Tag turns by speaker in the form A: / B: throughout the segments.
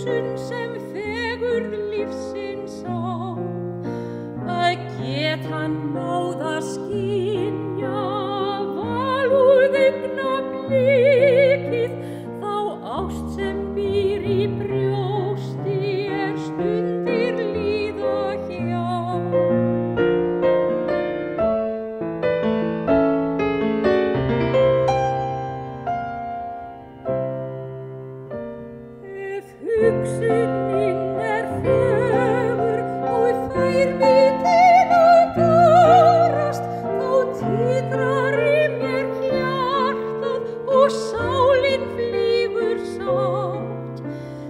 A: hugsun sem fegurð lífsins á, að geta náð að skynja valúðugnablikið, þá ást sem býr í brjósti stundir líða hjá. Ef hugsunin fögur og fær mig til að dárast, þá titrar í mér hjartað og sálin flýgur sátt.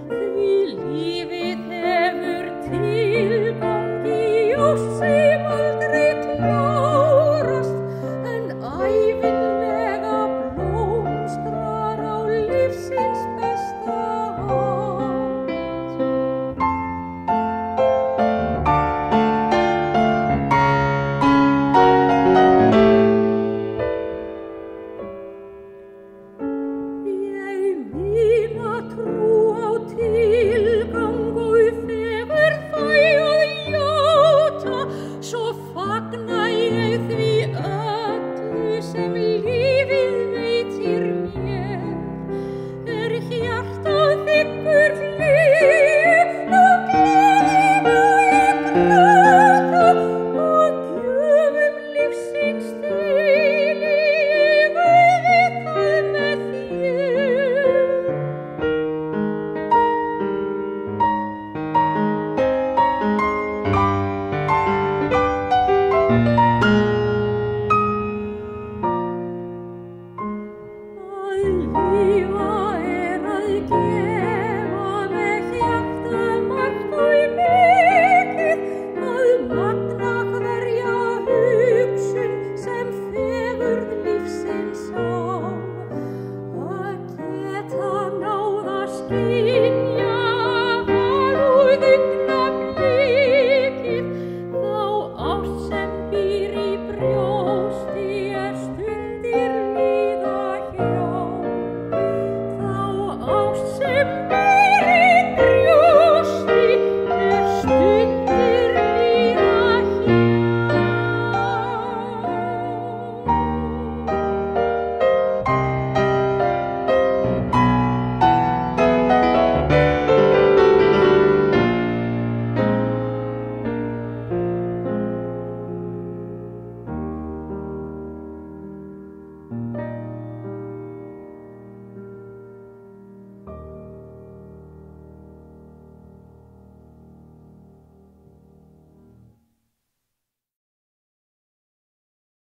A: Því lífið hefur tilgang í ást sem aldrei klárast, en ævinlega blómstrar á lífsins besta hátt. Ég mína trú á tilgang og fegurð fæ að játa, svo fagna ég því öllu sem lífið veitir mér. Hjartað þiggur hlýju og gleði ég gráta, og gjöfum lífsins deili ég auðvitað með þér. Að lífa að gefa með hjarta margt og mikið, að magna hverja hugsun sem fegurð lífsins á, að geta náð að skynja